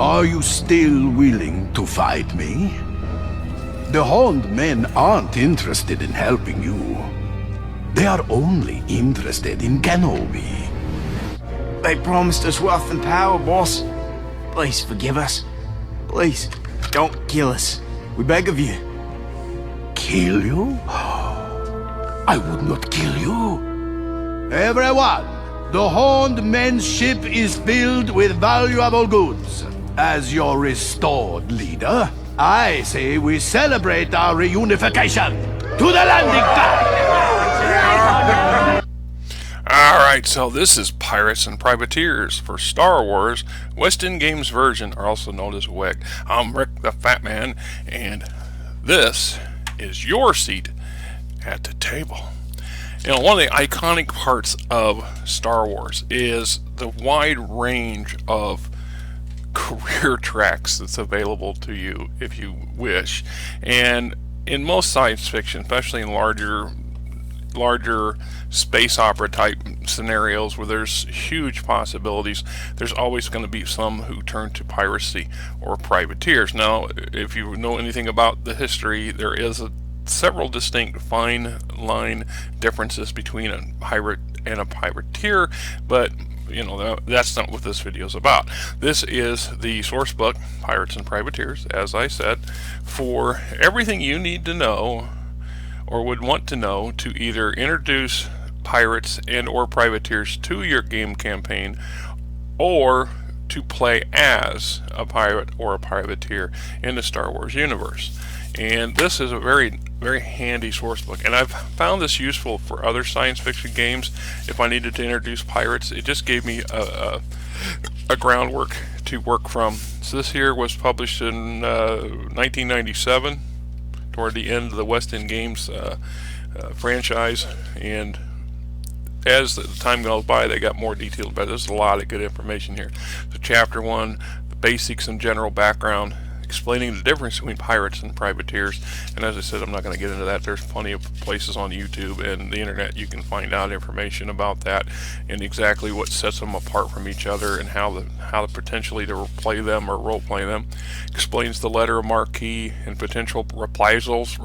Are you still willing to fight me? The Horned Men aren't interested in helping you. They are only interested in Kenobi. They promised us wealth and power, boss. Please forgive us. Please, don't kill us. We beg of you. Kill you? I would not kill you. Everyone, the Horned Men's ship is filled with valuable goods. As your restored leader, I say we celebrate our reunification. To the landing pad! Alright, so this is Pirates and Privateers for Star Wars West End Games version, or also known as WEG. I'm Rick the Fat Man, and this is your seat at the table. You know, one of the iconic parts of Star Wars is the wide range of career tracks that's available to you if you wish. And in most science fiction, especially in larger space opera type scenarios where there's huge possibilities, there's always going to be some who turn to piracy or privateers. Now, if you know anything about the history, there is several distinct fine line differences between a pirate and a privateer, but you know, that's not what this video is about. This is the source book, Pirates and Privateers, as I said, for everything you need to know or would want to know to either introduce pirates and or privateers to your game campaign, or to play as a pirate or a privateer in the Star Wars universe. And this is a very handy source book, and I've found this useful for other science fiction games. If I needed to introduce pirates, it just gave me a groundwork to work from. So this here was published in 1997, toward the end of the West End Games franchise, and as the time goes by, they got more detailed, but there's a lot of good information here. So chapter 1, the basics and general background, explaining the difference between pirates and privateers. And as I said, I'm not going to get into that. There's plenty of places on YouTube and the internet you can find out information about that and exactly what sets them apart from each other and how to potentially to play them or role play them. Explains the letter of marquee and potential reprisals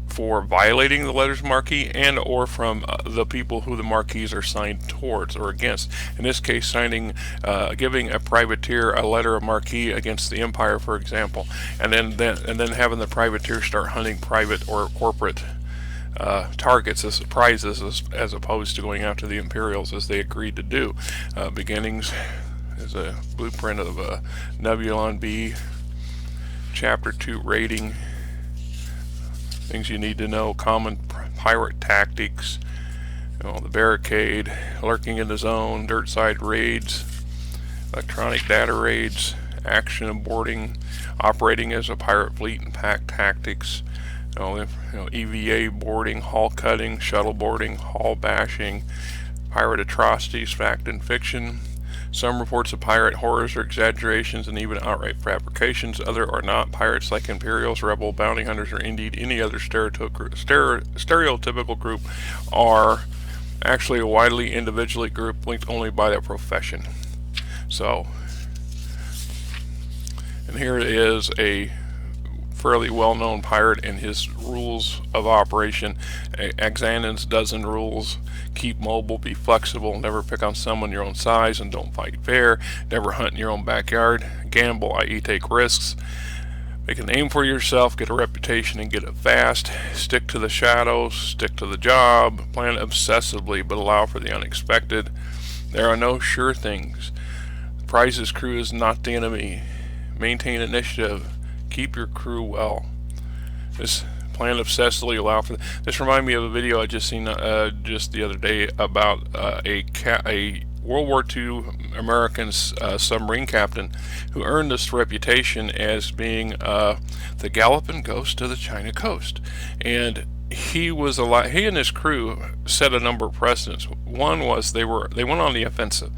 for violating the letters marquee and or from the people who the marquees are signed towards or against. In this case, giving a privateer a letter of marquee against the Empire, for example, and then having the privateer start hunting private or corporate targets as prizes, as opposed to going after the Imperials as they agreed to do. Beginnings is a blueprint of Nebulon B, Chapter 2 rating. Things you need to know: common pirate tactics, the barricade, lurking in the zone, dirt side raids, electronic data raids, action and boarding, operating as a pirate fleet and pack tactics, EVA boarding, hull cutting, shuttle boarding, hull bashing, pirate atrocities, fact and fiction. Some reports of pirate horrors or exaggerations and even outright fabrications. Other are not. Pirates like Imperials, rebel, bounty hunters, or indeed any other stereotypical group are actually a widely individually group linked only by their profession. So, and here is a fairly well-known pirate and his rules of operation. Axanan's dozen rules: keep mobile, be flexible, never pick on someone your own size, and don't fight fair. Never hunt in your own backyard. Gamble, i.e. take risks. Make a name for yourself, get a reputation, and get it fast. Stick to the shadows, stick to the job. Plan obsessively, but allow for the unexpected. There are no sure things. The prizes crew is not the enemy. Maintain initiative. Keep your crew well. This plan obsessively, allow for this. Reminded me of a video I just seen just the other day about a World War II American submarine captain who earned this reputation as being the galloping ghost of the China coast. And he and his crew set a number of precedents. One was they went on the offensive.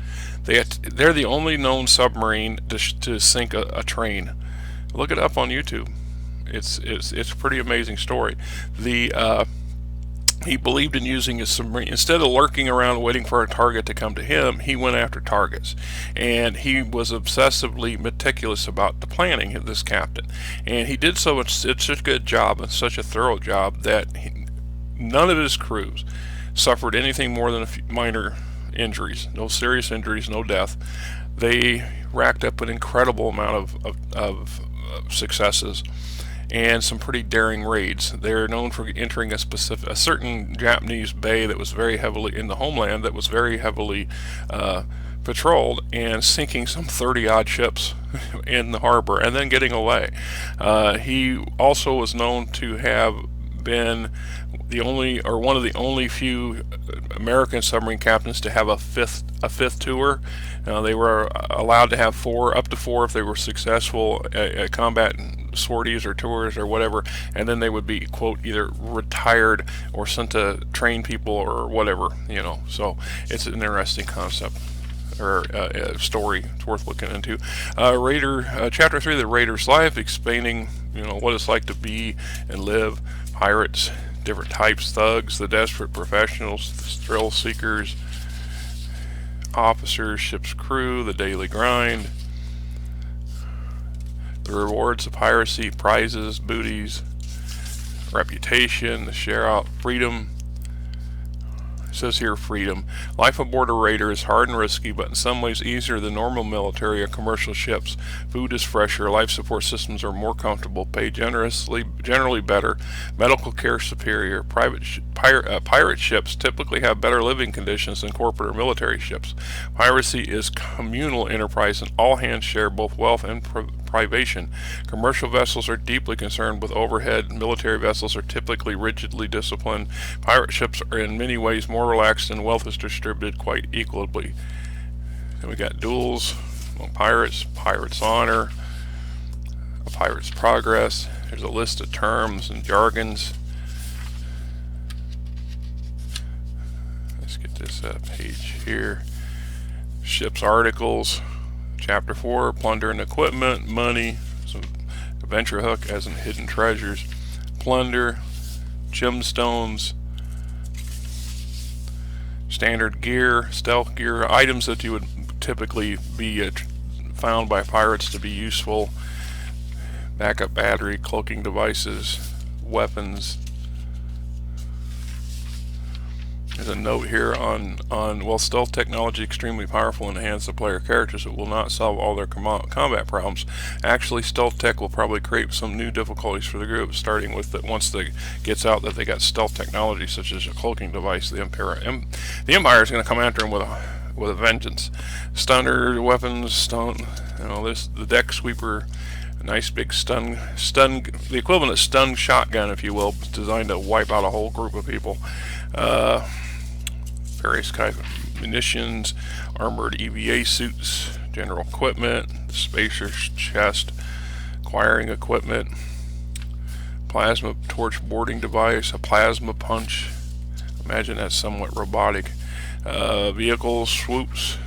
They're the only known submarine to sink a train. Look it up on YouTube. It's a pretty amazing story. He believed in using his submarine. Instead of lurking around waiting for a target to come to him, he went after targets. And he was obsessively meticulous about the planning of this captain. And he did so it's such a good job and such a thorough job that none of his crews suffered anything more than a few minor injuries. No serious injuries, no death. They racked up an incredible amount of successes and some pretty daring raids. They're known for entering a certain Japanese bay that was very heavily in the homeland, that was very heavily patrolled, and sinking some 30-odd ships in the harbor and then getting away. He also was known to have been the only, or one of the only few American submarine captains to have a fifth tour. They were allowed to have up to four if they were successful at combat sorties or tours or whatever, and then they would be, quote, either retired or sent to train people or whatever, So it's an interesting concept or story. It's worth looking into. Chapter 3, The Raider's Life, explaining what it's like to be and live pirates, different types, thugs, the desperate professionals, the thrill seekers, officers, ship's crew, the daily grind, the rewards of piracy, prizes, booties, reputation, the share out, freedom. It says here, freedom. Life aboard a raider is hard and risky, but in some ways easier than normal military or commercial ships. Food is fresher, life support systems are more comfortable, paid generally better, medical care superior. Pirate ships typically have better living conditions than corporate or military ships. Piracy is communal enterprise, and all hands share both wealth and privation. Commercial vessels are deeply concerned with overhead. Military vessels are typically rigidly disciplined. Pirate ships are in many ways more relaxed, and wealth is distributed quite equitably. Then we got duels among pirates, pirate's honor, a pirate's progress. There's a list of terms and jargons. Let's get this page here. Ship's articles. Chapter 4, Plunder and Equipment, Money, some adventure hook as in hidden treasures, plunder, gemstones, standard gear, stealth gear, items that you would typically be found by pirates to be useful, backup battery, cloaking devices, weapons. There's a note here on while stealth technology extremely powerful in the hands of player characters, it will not solve all their combat problems. Actually, stealth tech will probably create some new difficulties for the group, starting with that once they gets out that they got stealth technology such as a cloaking device. The Empire is going to come after them with a vengeance. Stunner weapons, the deck sweeper, a nice big stun, the equivalent of stun shotgun, if you will, designed to wipe out a whole group of people. Various kinds of munitions, armored EVA suits, general equipment, the spacer's chest, acquiring equipment, plasma torch boarding device, a plasma punch. Imagine that's somewhat robotic. Vehicles, swoops,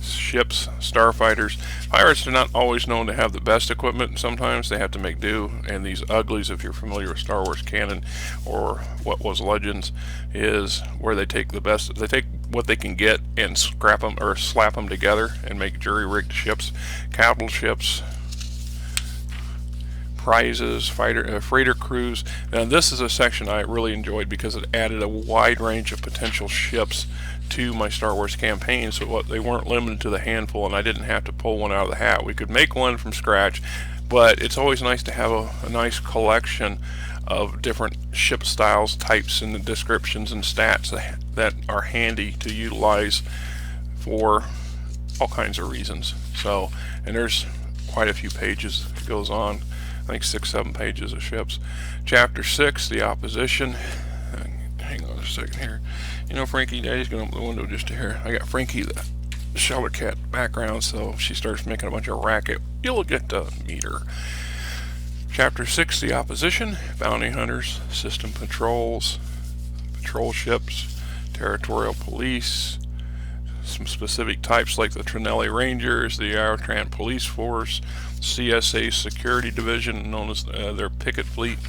ships, starfighters. Pirates are not always known to have the best equipment, and sometimes they have to make do, and these uglies, if you're familiar with Star Wars canon or what was Legends, is where they take what they can get and scrap them or slap them together and make jury-rigged ships, capital ships, prizes, freighter crews. Now this is a section I really enjoyed because it added a wide range of potential ships to my Star Wars campaign, so they weren't limited to the handful, and I didn't have to pull one out of the hat. We could make one from scratch, but it's always nice to have a nice collection of different ship styles, types, and the descriptions and stats that are handy to utilize for all kinds of reasons. So, and there's quite a few pages that goes on. I think 6-7 pages of ships. Chapter 6, The Opposition. Hang on a second here. Frankie, Daddy's going to open the window just to hear. I got Frankie, the shelter cat background, so if she starts making a bunch of racket, you'll get to meet her. Chapter 6, The Opposition. Bounty hunters, system patrols, patrol ships, territorial police, some specific types like the Trinelli Rangers, the Aerotran Police Force, CSA Security Division, known as their picket fleet,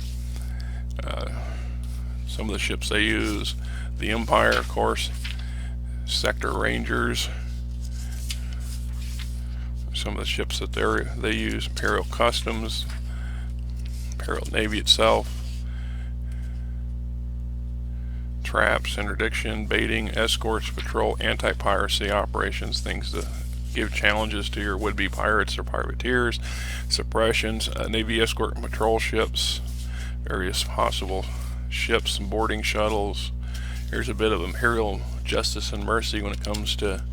Some of the ships they use: the Empire, of course, Sector Rangers. Some of the ships that they use: Imperial Customs, Imperial Navy itself, traps, interdiction, baiting, escorts, patrol, anti-piracy operations, things to give challenges to your would-be pirates or privateers, suppressions, Navy escort and patrol ships, various possible ships and boarding shuttles. Here's a bit of Imperial justice and mercy when it comes to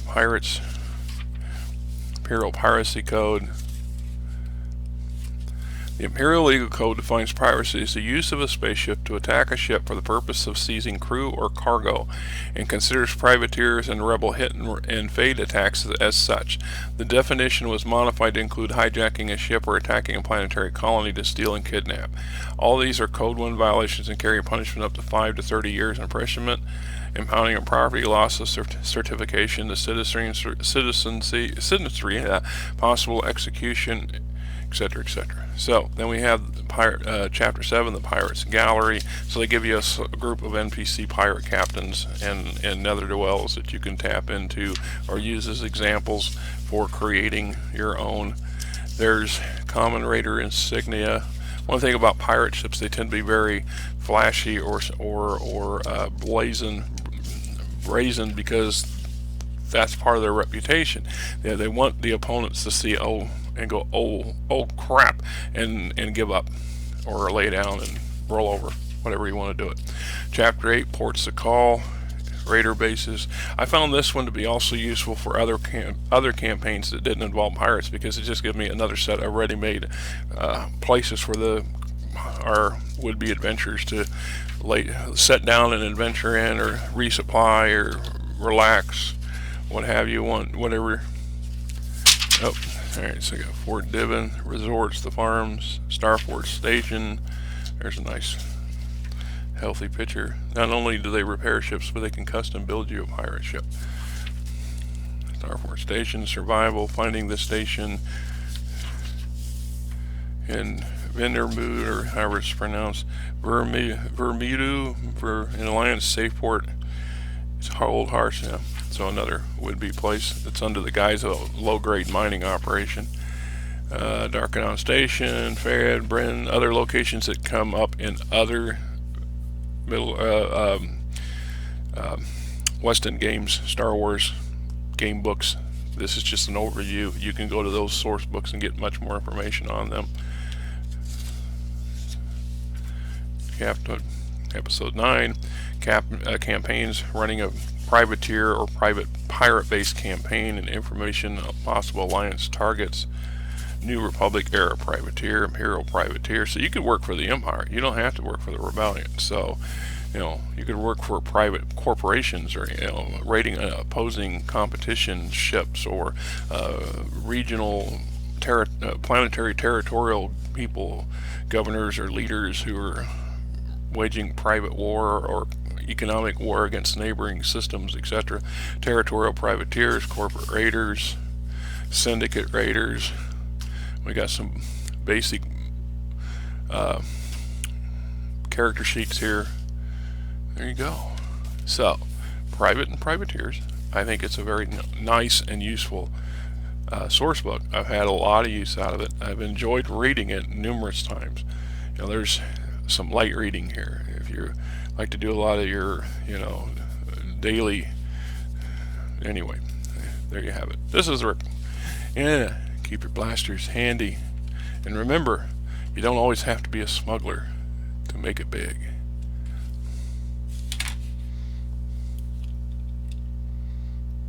pirates. Imperial Piracy Code. The Imperial Legal Code defines piracy as the use of a spaceship to attack a ship for the purpose of seizing crew or cargo, and considers privateers and rebel hit and fade attacks as such. The definition was modified to include hijacking a ship or attacking a planetary colony to steal and kidnap. All these are Code 1 violations and carry punishment up to 5 to 30 years imprisonment, impounding of property, loss of certification, the citizenry, possible execution, etc., etc. So then we have Chapter 7, the Pirates Gallery. So they give you a group of NPC pirate captains and nether dwellers that you can tap into or use as examples for creating your own. There's common raider insignia. One thing about pirate ships, they tend to be very flashy or brazen, because that's part of their reputation. They want the opponents to see, oh, and go, oh crap, and give up or lay down and roll over, whatever you want to do it. Chapter 8, ports of call, raider bases. I found this one to be also useful for other campaigns that didn't involve pirates, because it just gives me another set of ready-made places for our would-be adventurers to set down and adventure in, or resupply, or relax, what have you want, whatever. Oh, alright, so I got Fort Dibben, resorts, the farms, Starfort Station. There's a nice healthy picture. Not only do they repair ships, but they can custom build you a pirate ship. Starfort Station, survival, finding the station in Vindermood, or however it's pronounced, Vermudu, in Alliance, Safe Port. It's Old Harsh, yeah. So another would-be place that's under the guise of a low-grade mining operation. Darkanown Station, Fayed, Bryn, other locations that come up in other Weston games, Star Wars game books. This is just an overview. You can go to those source books and get much more information on them. Episode 9, campaigns, running a privateer or private pirate-based campaign, and information on possible alliance targets. New Republic era privateer, Imperial privateer. So you could work for the Empire. You don't have to work for the Rebellion. So, you could work for private corporations, or raiding opposing competition ships, or regional planetary territorial people, governors or leaders who are waging private war or economic war against neighboring systems, etc. Territorial privateers, corporate raiders, syndicate raiders. We got some basic character sheets here. There you go. So, private and privateers. I think it's a very nice and useful source book. I've had a lot of use out of it. I've enjoyed reading it numerous times. There's some light reading here. If you like to do a lot of your, daily. Anyway, there you have it. This is Rick. Yeah, keep your blasters handy. And remember, you don't always have to be a smuggler to make it big.